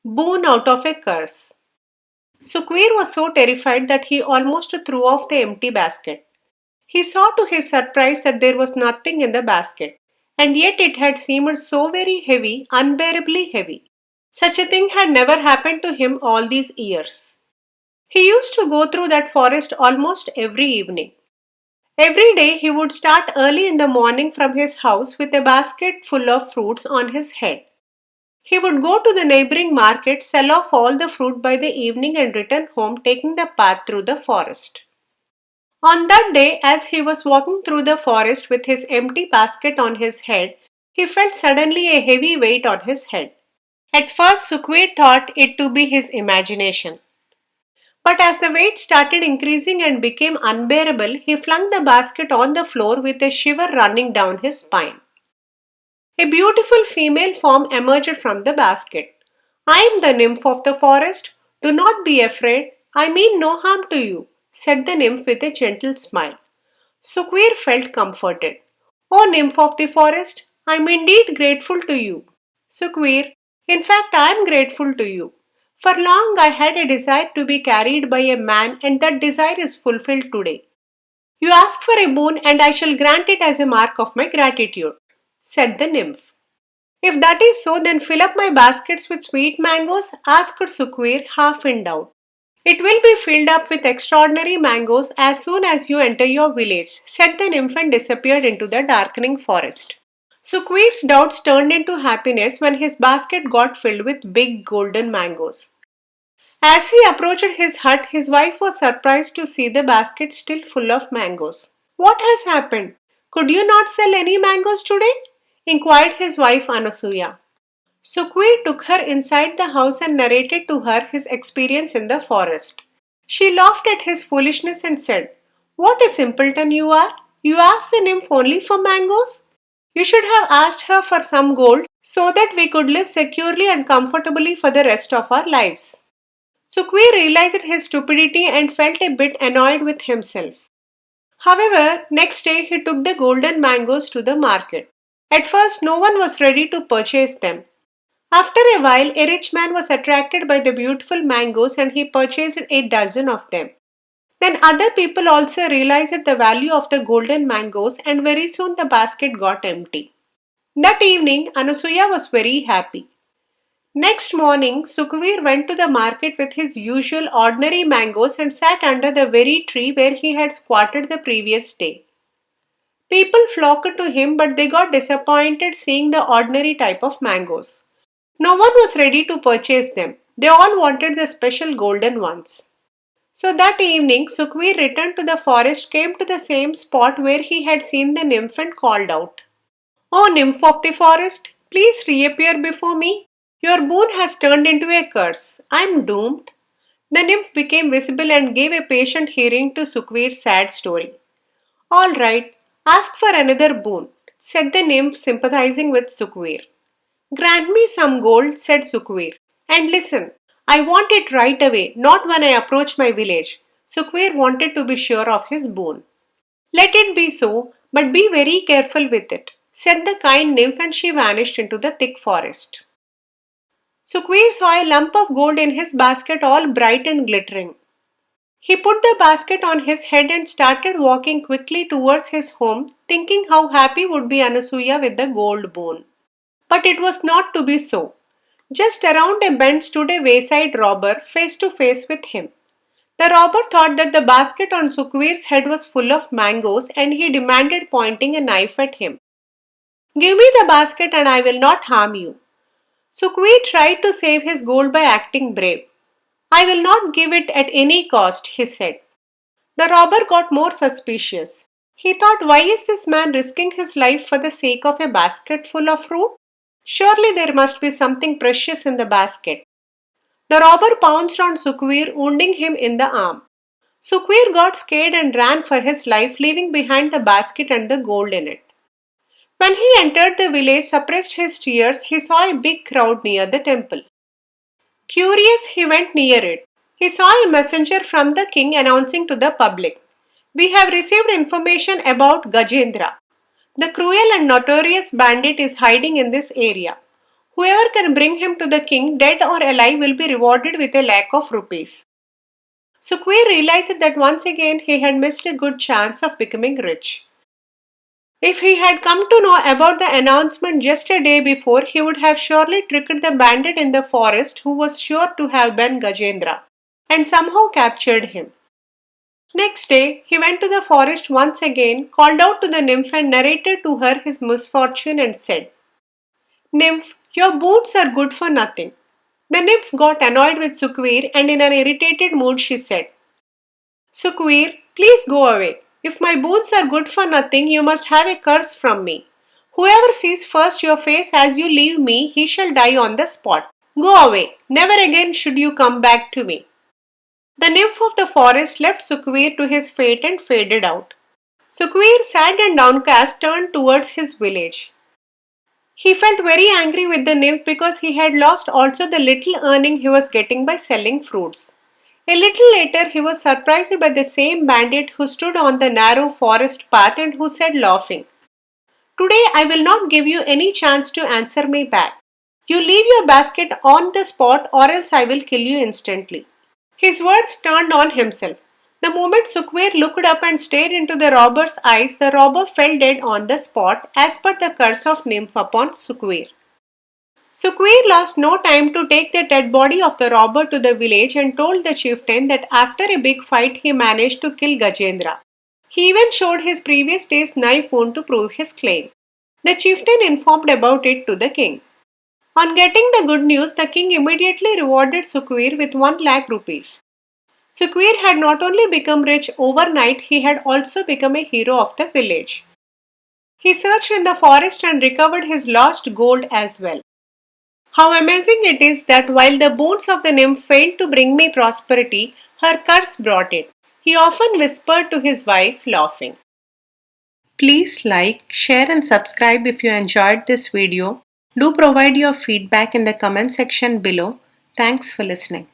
Boon out of a curse. Sukhvir was so terrified that he almost threw off the empty basket. He saw to his surprise that there was nothing in the basket, and yet it had seemed so very heavy, unbearably heavy. Such a thing had never happened to him all these years. He used to go through that forest almost every evening. Every day he would start early in the morning from his house with a basket full of fruits on his head. He would go to the neighboring market, sell off all the fruit by the evening, and return home taking the path through the forest. On that day, as he was walking through the forest with his empty basket on his head, he felt suddenly a heavy weight on his head. At first, Sukhvir thought it to be his imagination. But as the weight started increasing and became unbearable, he flung the basket on the floor with a shiver running down his spine. A beautiful female form emerged from the basket. "I am the nymph of the forest. Do not be afraid. I mean no harm to you," said the nymph with a gentle smile. Sukhvir felt comforted. "O nymph of the forest, I am indeed grateful to you." "Sukhvir, in fact, I am grateful to you. For long I had a desire to be carried by a man, and that desire is fulfilled today. You ask for a boon, and I shall grant it as a mark of my gratitude," said the nymph. "If that is so, then fill up my baskets with sweet mangoes," asked Sukhvir, half in doubt. "It will be filled up with extraordinary mangoes as soon as you enter your village," said the nymph and disappeared into the darkening forest. Sukhvir's doubts turned into happiness when his basket got filled with big golden mangoes. As he approached his hut, his wife was surprised to see the basket still full of mangoes. "What has happened? Could you not sell any mangoes today?" inquired his wife Anasuya. Sukhvir took her inside the house and narrated to her his experience in the forest. She laughed at his foolishness and said, "What a simpleton you are! You asked the nymph only for mangoes? You should have asked her for some gold so that we could live securely and comfortably for the rest of our lives." Sukhvir realized his stupidity and felt a bit annoyed with himself. However, next day he took the golden mangoes to the market. At first, no one was ready to purchase them. After a while, a rich man was attracted by the beautiful mangoes and he purchased a dozen of them. Then other people also realized the value of the golden mangoes, and very soon the basket got empty. That evening, Anasuya was very happy. Next morning, Sukhvir went to the market with his usual ordinary mangoes and sat under the very tree where he had squatted the previous day. People flocked to him, but they got disappointed seeing the ordinary type of mangoes. No one was ready to purchase them. They all wanted the special golden ones. So that evening, Sukhvir returned to the forest, came to the same spot where he had seen the nymph and called out, "O nymph of the forest, please reappear before me. Your boon has turned into a curse. I am doomed." The nymph became visible and gave a patient hearing to Sukhvir's sad story. "All right, ask for another boon," said the nymph, sympathizing with Sukhvir. "Grant me some gold," said Sukhvir. "And listen, I want it right away, not when I approach my village." Sukhvir wanted to be sure of his boon. "Let it be so, but be very careful with it," said the kind nymph, and she vanished into the thick forest. Sukhvir saw a lump of gold in his basket, all bright and glittering. He put the basket on his head and started walking quickly towards his home, thinking how happy would be Anasuya with the gold boon. But it was not to be so. Just around a bend stood a wayside robber, face to face with him. The robber thought that the basket on Sukhvir's head was full of mangoes, and he demanded, pointing a knife at him, "Give me the basket and I will not harm you." Sukhvir tried to save his gold by acting brave. "I will not give it at any cost," he said. The robber got more suspicious. He thought, "Why is this man risking his life for the sake of a basket full of fruit? Surely there must be something precious in the basket." The robber pounced on Sukhvir, wounding him in the arm. Sukhvir got scared and ran for his life, leaving behind the basket and the gold in it. When he entered the village, suppressed his tears, he saw a big crowd near the temple. Curious, he went near it. He saw a messenger from the king announcing to the public, "We have received information about Gajendra. The cruel and notorious bandit is hiding in this area. Whoever can bring him to the king, dead or alive, will be rewarded with a lakh of rupees. Sukhvir realized that once again he had missed a good chance of becoming rich. If he had come to know about the announcement just a day before, he would have surely tricked the bandit in the forest who was sure to have been Gajendra, and somehow captured him. Next day, he went to the forest once again, called out to the nymph and narrated to her his misfortune and said, "Nymph, your boots are good for nothing." The nymph got annoyed with Sukhvir and in an irritated mood she said, "Sukhvir, please go away. If my boons are good for nothing, you must have a curse from me. Whoever sees first your face as you leave me, he shall die on the spot. Go away. Never again should you come back to me." The nymph of the forest left Sukhvir to his fate and faded out. Sukhvir, sad and downcast, turned towards his village. He felt very angry with the nymph because he had lost also the little earning he was getting by selling fruits. A little later, he was surprised by the same bandit who stood on the narrow forest path and who said, laughing, "Today I will not give you any chance to answer me back. You leave your basket on the spot or else I will kill you instantly." His words turned on himself. The moment Sukhvir looked up and stared into the robber's eyes, the robber fell dead on the spot as per the curse of nymph upon Sukhvir. Sukhvir lost no time to take the dead body of the robber to the village and told the chieftain that after a big fight he managed to kill Gajendra. He even showed his previous day's knife wound to prove his claim. The chieftain informed about it to the king. On getting the good news, the king immediately rewarded Sukhvir with 1 lakh rupees. Sukhvir had not only become rich overnight, he had also become a hero of the village. He searched in the forest and recovered his lost gold as well. How amazing it is that while the boons of the nymph failed to bring me prosperity, her curse brought it. He often whispered to his wife, laughing. Please like, share and subscribe if you enjoyed this video. Do provide your feedback in the comment section below. Thanks for listening.